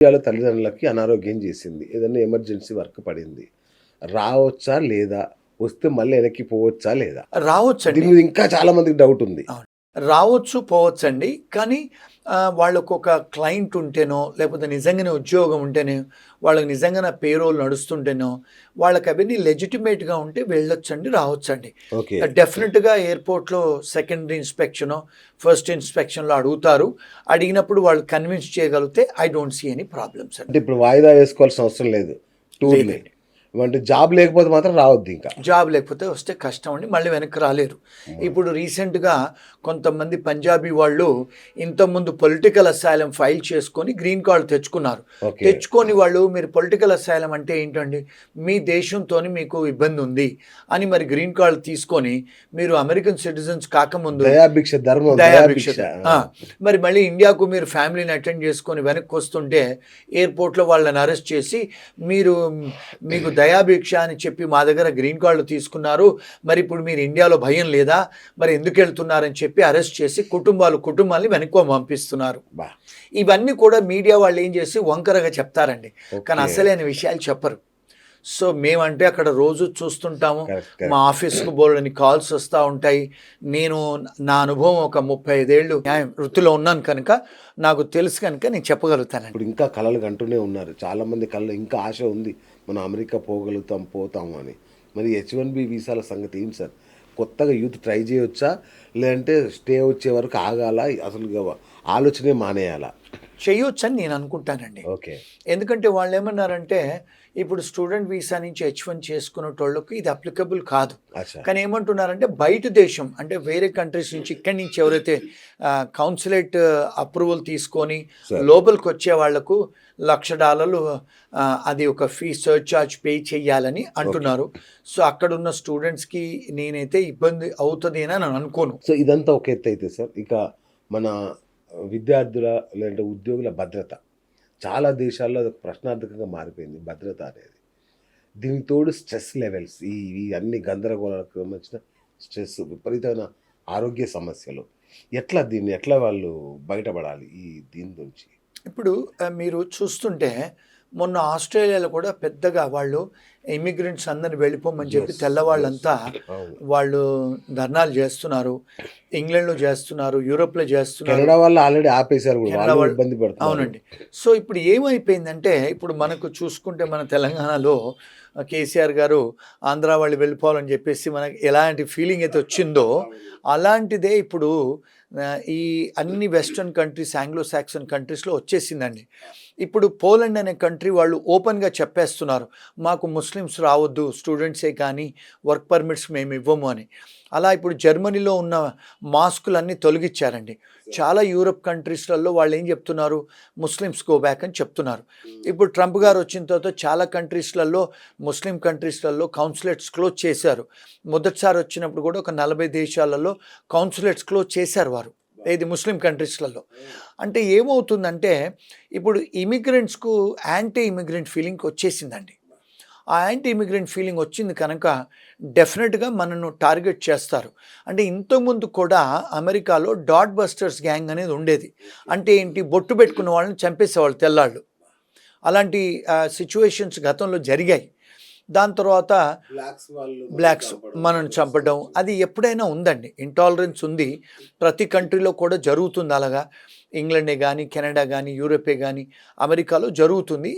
ఇండియాలో తల్లిదండ్రులకి అనారోగ్యం చేసింది. ఏదన్నా ఎమర్జెన్సీ వర్క్ పడింది. రావచ్చా? లేదా? వస్తే మళ్ళీ వెనక్కి పోవచ్చా? లేదా? రావచ్చండి. దీని మీద ఇంకా చాలా మందికి డౌట్ ఉంది. అవును. రావచ్చు, పోవచ్చండి. కానీ వాళ్ళకొక క్లయింట్ ఉంటేనో, లేకపోతే నిజంగానే ఉద్యోగం ఉంటేనే, వాళ్ళకి నిజంగానే పేరోల్ నడుస్తుంటేనో, వాళ్ళకి అవన్నీ లెజిటిమేట్‌గా ఉంటే వెళ్ళొచ్చండి, రావచ్చండి. ఓకే. డెఫినిట్‌గా ఎయిర్‌పోర్ట్‌లో సెకండరీ ఇన్స్‌పెక్షనో, ఫస్ట్ ఇన్స్‌పెక్షన్‌లో అడుగుతారు. అడిగినప్పుడు వాళ్ళు కన్విన్స్ చేయగలిగితే I don't see any problems అండి. అంటే ఇప్పుడు వాయిదా వేసుకోవాల్సిన అవసరం లేదు టూర్‌ని. లేదండి. అంటే జాబ్ లేకపోతే మాత్రం రావద్దింకా. జాబ్ లేకపోతే వస్తే కష్టం అండి. మళ్ళీ వెనక్కి రాలేరు. ఇప్పుడు రీసెంట్‌గా కొంతమంది పంజాబీ వాళ్ళు ఇంతకుముందు పొలిటికల్ అసైలం ఫైల్ చేసుకొని గ్రీన్ కార్డ్ తెచ్చుకున్నారు. ఓకే. తెచ్చుకొని వాళ్ళు మీరు పొలిటికల్ అసైలం అంటే ఏంటండి? మీ దేశంతోని మీకు ఇబ్బంది ఉంది అని మరి గ్రీన్ కార్డ్ తీసుకొని మీరు అమెరికన్ సిటిజన్స్ కాకముందు దయాభిక్ష ధర్మం దయాభిక్ష. దయాభిక్ష. ఆ! మరి మళ్ళీ ఇండియాకు మీరు ఫ్యామిలీని అటెండ్ చేసుకొని వెనక్కి వస్తుంటే ఎయిర్‌పోర్ట్‌లో వాళ్ళని అరెస్ట్ చేసి మీకు దయాభిక్ష అని చెప్పి మా దగ్గర గ్రీన్ కార్డులు తీసుకున్నారు. మరి ఇప్పుడు మీరు ఇండియాలో భయం లేదా? మరి ఎందుకు వెళ్తున్నారని చెప్పి అరెస్ట్ చేసి కుటుంబాల్ని వెనక్కి పంపిస్తున్నారు. బా! ఇవన్నీ కూడా మీడియా వాళ్ళు ఏం చేసి వంకరగా చెప్తారండి. కానీ ఓకే. అసలైన విషయాలు చెప్పరు. సో మేమంటే అక్కడ రోజు చూస్తుంటాము. కరెక్ట్. మా ఆఫీస్‌కు బోలెడన్ని కాల్స్ వస్తా ఉంటాయి. నేను నా అనుభవం ఒక 35 ఏళ్ళు న్యాయ వృత్తిలో ఉన్నాను కనుక నాకు తెలుసు కనుక నేను చెప్పగలుగుతానండి. ఇప్పుడు ఇంకా కలలు కంటూనే ఉన్నారు. చాలామంది కళ్ళలో ఇంకా ఆశ ఉంది. మనం అమెరికా పోగలుగుతాం, పోతాము అని. మరి H1B వీసాల సంగతి ఏంటి సార్? కొత్తగా యూత్ ట్రై చేయొచ్చా? లేదంటే స్టే వచ్చే వరకు ఆగాలా? అసలు ఆలోచనే మానేయాలా? చేయొచ్చని నేను అనుకుంటానండి. ఓకే. ఎందుకంటే వాళ్ళేమన్నారంటే ఇప్పుడు స్టూడెంట్ వీసా నుంచి H1 చేసుకునేటోళ్ళకి ఇది అప్లికబుల్ కాదు. అచ్చా. కానీ ఏమంటున్నారంటే బయట దేశం అంటే వేరే కంట్రీస్ నుంచి ఇక్కడి నుంచి ఎవరైతే కౌన్సిలేట్ అప్రూవల్ తీసుకొని సరే. లోపలికి వచ్చే వాళ్లకు $1,00,000 అది ఒక ఫీ సర్చార్జ్ పే చేయాలని అంటున్నారు. సో అక్కడున్న స్టూడెంట్స్కి నేనైతే ఇబ్బంది అవుతుంది అని నేను అనుకోను. సో ఇదంతా ఒక ఎత్తు అయితే సార్, ఇక మన విద్యార్థుల లేదంటే ఉద్యోగుల భద్రత చాలా దేశాల్లో అది ప్రశ్నార్థకంగా మారిపోయింది భద్రత అనేది. దీనికి తోడు స్ట్రెస్ లెవెల్స్, ఈ అన్ని గందరగోళాలకు సంబంధించిన స్ట్రెస్, విపరీతమైన ఆరోగ్య సమస్యలు, దీన్ని ఎట్లా వాళ్ళు బయటపడాలి దీని నుంచి? ఇప్పుడు మీరు చూస్తుంటే మొన్న ఆస్ట్రేలియాలో కూడా పెద్దగా వాళ్ళు ఇమిగ్రెంట్స్ అందరిని వెళ్ళిపోమని చెప్పి తెల్లవాళ్ళంతా వాళ్ళు ధర్నాలు చేస్తున్నారు. ఇంగ్లాండ్లో చేస్తున్నారు, యూరోప్లో చేస్తున్నారు. కెనడా వాళ్ళు ఆల్రెడీ ఆపేశారు కూడా, వాళ్ళు ఇబ్బంది పడుతున్నారు. అవునండి. సో ఇప్పుడు ఏమైపోయిందంటే ఇప్పుడు మనకు చూసుకుంటే మన తెలంగాణలో కేసీఆర్ గారు ఆంధ్ర వాళ్ళు వెళ్ళిపోవాలని చెప్పేసి మనకి ఎలాంటి ఫీలింగ్ అయితే వచ్చిందో అలాంటిదే ఇప్పుడు ఈ అన్ని వెస్ట్రన్ కంట్రీస్, ఆంగ్లో సాక్సన్ కంట్రీస్లో వచ్చేసిందండి. ఇప్పుడు పోలాండ్ అనే కంట్రీ వాళ్ళు ఓపెన్గా చెప్పేస్తున్నారు, మాకు ముస్లిమ్స్ రావద్దు, స్టూడెంట్సే కానీ వర్క్ పర్మిట్స్ మేము ఇవ్వము అని. అలా ఇప్పుడు జర్మనీలో ఉన్న మాస్కులన్నీ తొలగించారండి. చాలా యూరప్ కంట్రీస్లలో వాళ్ళు ఏం చెప్తున్నారు, ముస్లిమ్స్ గో బ్యాక్ అని చెప్తున్నారు. ఇప్పుడు ట్రంప్ గారు వచ్చిన తర్వాత చాలా కంట్రీస్లలో, ముస్లిం కంట్రీస్లలో కౌన్సిలేట్స్ క్లోజ్ చేశారు. మొదటిసారి వచ్చినప్పుడు కూడా ఒక 40 దేశాలలో కౌన్సిలేట్స్ క్లోజ్ చేశారు వారు, ఏది ముస్లిం కంట్రీస్లలో. అంటే ఏమవుతుందంటే ఇప్పుడు ఇమిగ్రెంట్స్కు యాంటీ ఇమిగ్రెంట్ ఫీలింగ్ వచ్చేసిందండి. ఆ యాంటీ ఇమిగ్రెంట్ ఫీలింగ్ వచ్చింది కనుక డెఫినెట్గా మనను టార్గెట్ చేస్తారు. అంటే ఇంతకుముందు కూడా అమెరికాలో డాట్ బస్టర్స్ గ్యాంగ్ అనేది ఉండేది. అంటే ఏంటి, బొట్టు పెట్టుకున్న వాళ్ళని చంపేసేవాళ్ళు తెల్లాళ్ళు. అలాంటి సిచ్యువేషన్స్ గతంలో జరిగాయి. దాని తర్వాత బ్లాక్స్ మనల్ని చంపడం అది ఎప్పుడైనా ఉందండి. ఇంటాలరెన్స్ ఉంది, ప్రతి కంట్రీలో కూడా జరుగుతుంది. అలాగా ఇంగ్లాండే కానీ, కెనడా కానీ, యూరోపే కానీ, అమెరికాలో జరుగుతుంది.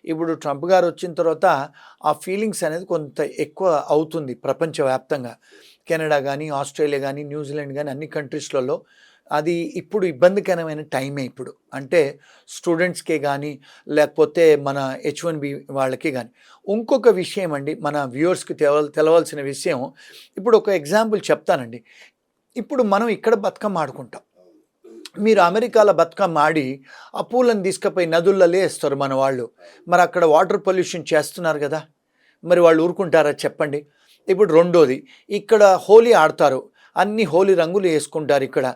ఇప్పుడు ట్రంప్ గారు వచ్చిన తర్వాత ఆ ఫీలింగ్స్ అనేది కొంత ఎక్కువ అవుతుంది ప్రపంచవ్యాప్తంగా. కెనడా కానీ, ఆస్ట్రేలియా కానీ, న్యూజిలాండ్ కానీ అన్ని కంట్రీస్లలో అది ఇప్పుడు ఇబ్బందికరమైన టైమే ఇప్పుడు. అంటే స్టూడెంట్స్కే కానీ లేకపోతే మన H1B వాళ్ళకి కానీ. ఇంకొక విషయం అండి, మన వ్యూవర్స్కి తెలవాల్సిన విషయం, ఇప్పుడు ఒక ఎగ్జాంపుల్ చెప్తానండి. ఇప్పుడు మనం ఇక్కడ బతుకమ్మ ఆడుకుంటాం, మీరు అమెరికాలో బతుకమ్మ ఆడి ఆ పూలను తీసుకుపోయి నదులలో వేస్తారు మన వాళ్ళు. మరి అక్కడ వాటర్ పొల్యూషన్ చేస్తున్నారు కదా, మరి వాళ్ళు ఊరుకుంటారా చెప్పండి. ఇప్పుడు రెండోది, ఇక్కడ హోలీ ఆడతారు, అన్ని హోలీ రంగులు వేసుకుంటారు ఇక్కడ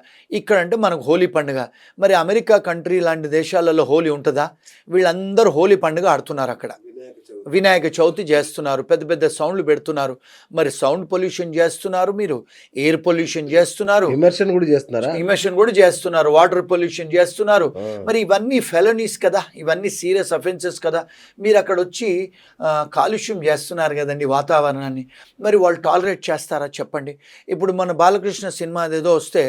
అంటే మనకు హోలీ పండుగ. మరి అమెరికా కంట్రీ లాంటి దేశాలలో హోలీ ఉంటుందా? వీళ్ళందరూ హోలీ పండుగ ఆడుతున్నారు అక్కడ. వినాయక చవితి చేస్తున్నారు, పెద్ద పెద్ద సౌండ్లు పెడుతున్నారు. మరి సౌండ్ పొల్యూషన్ చేస్తున్నారు, మీరు ఎయిర్ పొల్యూషన్ చేస్తున్నారు, విమర్శన కూడా చేస్తున్నారా? ఇమిషన్ కూడా చేస్తున్నారు, వాటర్ పొల్యూషన్ చేస్తున్నారు. ఆ. మరి ఇవన్నీ ఫెలనీస్ కదా, ఇవన్నీ సీరియస్ అఫెన్సెస్ కదా. మీరు అక్కడ వచ్చి కాలుష్యం చేస్తున్నారు కదండి వాతావరణాన్ని. మరి వాళ్ళు టాలరేట్ చేస్తారా చెప్పండి? ఇప్పుడు మన బాలకృష్ణ సినిమా ఏదో వస్తే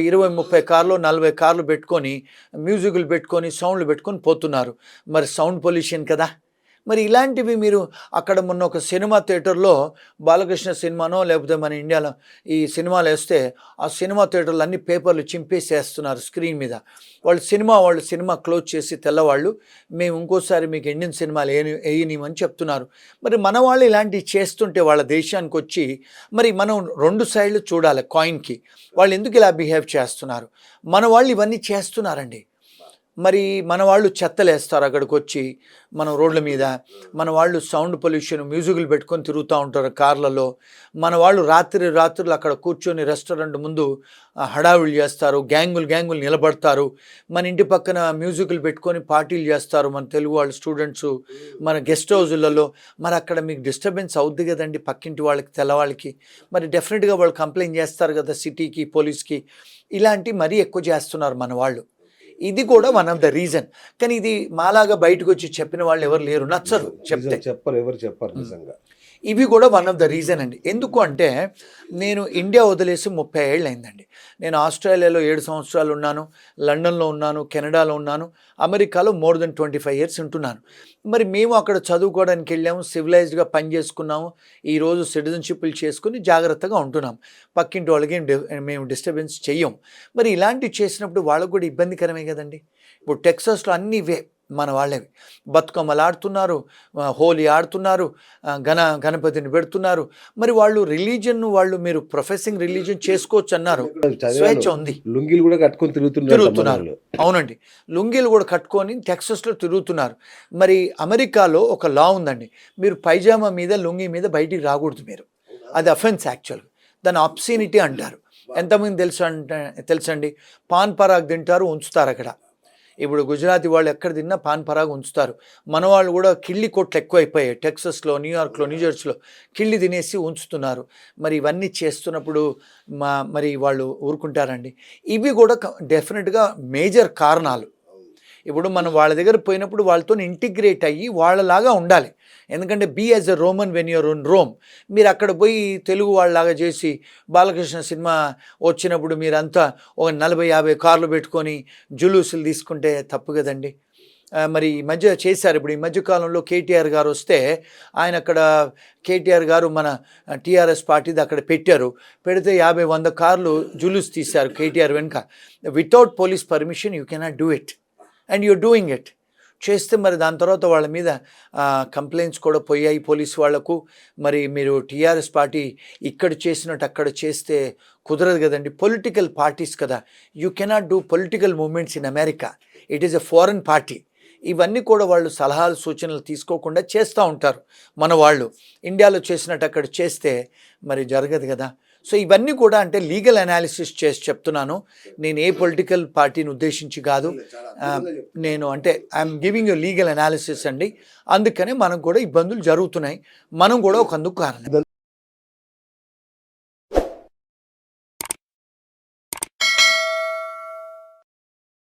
20-30 కార్లు 40 కార్లు పెట్టుకొని మ్యూజిక్లు పెట్టుకొని సౌండ్లు పెట్టుకొని పోతున్నారు. మరి సౌండ్ పొల్యూషన్ కదా. మరి ఇలాంటివి మీరు అక్కడ మొన్న ఒక సినిమా థియేటర్లో బాలకృష్ణ సినిమానో లేకపోతే మన ఇండియాలో ఈ సినిమాలు వేస్తే ఆ సినిమా థియేటర్లు అన్ని పేపర్లు చింపేసేస్తున్నారు స్క్రీన్ మీద. వాళ్ళు సినిమా క్లోజ్ చేసి తెల్లవాళ్ళు మేము ఇంకోసారి మీకు ఇండియన్ సినిమాలు వేయనిమని చెప్తున్నారు. మరి మన వాళ్ళు ఇలాంటివి చేస్తుంటే వాళ్ళ దేశానికి వచ్చి మరి మనం 2 సైడ్లు చూడాలి కాయిన్కి. వాళ్ళు ఎందుకు ఇలా బిహేవ్ చేస్తున్నారు? మన వాళ్ళు ఇవన్నీ చేస్తున్నారండి. మరి మన వాళ్ళు చెత్తలేస్తారు అక్కడికి వచ్చి మన రోడ్ల మీద. మన వాళ్ళు సౌండ్ పొల్యూషన్ మ్యూజిక్లు పెట్టుకొని తిరుగుతూ ఉంటారు కార్లలో. మన వాళ్ళు రాత్రులు అక్కడ కూర్చొని రెస్టారెంట్ ముందు హడావిడి చేస్తారు, గ్యాంగులు నిలబడతారు. మన ఇంటి పక్కన మ్యూజిక్లు పెట్టుకొని పార్టీలు చేస్తారు మన తెలుగు వాళ్ళు స్టూడెంట్స్ మన గెస్ట్ హౌజులలో. మరి అక్కడ మీకు డిస్టర్బెన్స్ అవుద్ది కదండి పక్కింటి వాళ్ళకి, తెల్లవాళ్ళకి. మరి డెఫినెట్గా వాళ్ళు కంప్లైంట్ చేస్తారు కదా సిటీకి, పోలీస్కి. ఇలాంటి మరీ ఎక్కువ చేస్తున్నారు మన వాళ్ళు. ఇది కూడా వన్ ఆఫ్ ద రీజన్. కానీ ఇది మాలాగా బయటకు వచ్చి చెప్పిన వాళ్ళు ఎవరు లేరు, నచ్చరు చెప్తే. ఎవరు చెప్పరు నిజంగా. ఇవి కూడా వన్ ఆఫ్ ద రీజన్ అండి. ఎందుకు అంటే నేను ఇండియా వదిలేసి 30 ఏళ్ళు అయిందండి. నేను ఆస్ట్రేలియాలో 7 సంవత్సరాలు ఉన్నాను, లండన్లో ఉన్నాను, కెనడాలో ఉన్నాను, అమెరికాలో మోర్ దెన్ 25 ఇయర్స్ ఉంటున్నాను. మరి మేము అక్కడ చదువుకోవడానికి వెళ్ళాము, సివిలైజ్డ్గా పని చేసుకున్నాము. ఈరోజు సిటిజన్షిప్లు చేసుకుని జాగ్రత్తగా ఉంటున్నాం. పక్కింటి వాళ్ళకి మేము డిస్టర్బెన్స్ చెయ్యం. మరి ఇలాంటివి చేసినప్పుడు వాళ్ళకు కూడా ఇబ్బందికరమే కదండి. ఇప్పుడు టెక్సాస్లో అన్నీ మన వాళ్ళవి బతుకమ్మలు ఆడుతున్నారు, హోలీ ఆడుతున్నారు, గణపతిని పెడుతున్నారు. మరి వాళ్ళు వాళ్ళు మీరు ప్రొఫెసింగ్ రిలీజియన్ చేసుకోవచ్చు అన్నారు, స్వేచ్ఛ ఉంది. లుంగీలు కూడా కట్టుకొని తిరుగుతున్నారు. అవునండి, లుంగీలు కూడా కట్టుకొని టెక్సస్లో తిరుగుతున్నారు. మరి అమెరికాలో ఒక లా ఉందండి, మీరు పైజామా మీద లుంగీ మీద బయటికి రాకూడదు మీరు. అది అఫెన్స్ యాక్చువల్గా, దాన్ని అబ్సీనిటీ అంటారు. ఎంతమంది తెలుసండి? పాన్ పరాగ్ తింటారు, ఉంచుతారు అక్కడ. ఇప్పుడు గుజరాతీ వాళ్ళు ఎక్కడ తిన్నా పాన్ పరాగ్ ఉంచుతారు. మన వాళ్ళు కూడా కిళ్ళి కొట్లు ఎక్కువ అయిపోయాయి టెక్సస్లో, న్యూయార్క్లో, న్యూజెర్సీలో కిళ్ళి తినేసి ఉంచుతున్నారు. మరి ఇవన్నీ చేస్తున్నప్పుడు మరి వాళ్ళు ఊరుకుంటారండి? ఇవి కూడా డెఫినెట్గా మేజర్ కారణాలు. ఇప్పుడు మనం వాళ్ళ దగ్గర పోయినప్పుడు వాళ్ళతో ఇంటిగ్రేట్ అయ్యి వాళ్ళలాగా ఉండాలి. ఎందుకంటే be as a Roman when you're in Rome. మీరు అక్కడ పోయి తెలుగు వాళ్ళలాగా చేసి బాలకృష్ణ సినిమా వచ్చినప్పుడు మీరంతా ఒక 40-50 కార్లు పెట్టుకొని జులూసులు తీసుకుంటే తప్పు కదండి. మరి ఈ మధ్య చేశారు. ఇప్పుడు ఈ మధ్యకాలంలో కేటీఆర్ గారు వస్తే ఆయన అక్కడ కేటీఆర్ గారు మన టీఆర్ఎస్ పార్టీది అక్కడ పెట్టారు. పెడితే 50-100 కార్లు జులూస్ తీశారు కేటీఆర్ వెనుక. Without police permission you cannot do it and you're doing it. చేస్తే మరి దాని తర్వాత వాళ్ళ మీద కంప్లైంట్స్ కూడా పోయాయి పోలీసు వాళ్లకు. మరి మీరు టీఆర్ఎస్ పార్టీ ఇక్కడ చేసినట్టు అక్కడ చేస్తే కుదరదు కదండి. పొలిటికల్ పార్టీస్ కదా, you cannot do political movements in America. It is a foreign party. ఇవన్నీ కూడా వాళ్ళు సలహాలు సూచనలు తీసుకోకుండా చేస్తూ ఉంటారు మన వాళ్ళు. ఇండియాలో చేసినట్టు అక్కడ చేస్తే మరి జరగదు కదా. సో ఇవన్నీ కూడా అంటే లీగల్ అనాలిసిస్ చేసి చెప్తున్నాను. నేను ఏ పొలిటికల్ పార్టీని ఉద్దేశించి కాదు, నేను అంటే I'm giving you legal analysis అండి. అందుకనే మనకు కూడా ఇబ్బందులు జరుగుతున్నాయి, మనం కూడా ఒక అందుకు కారణం.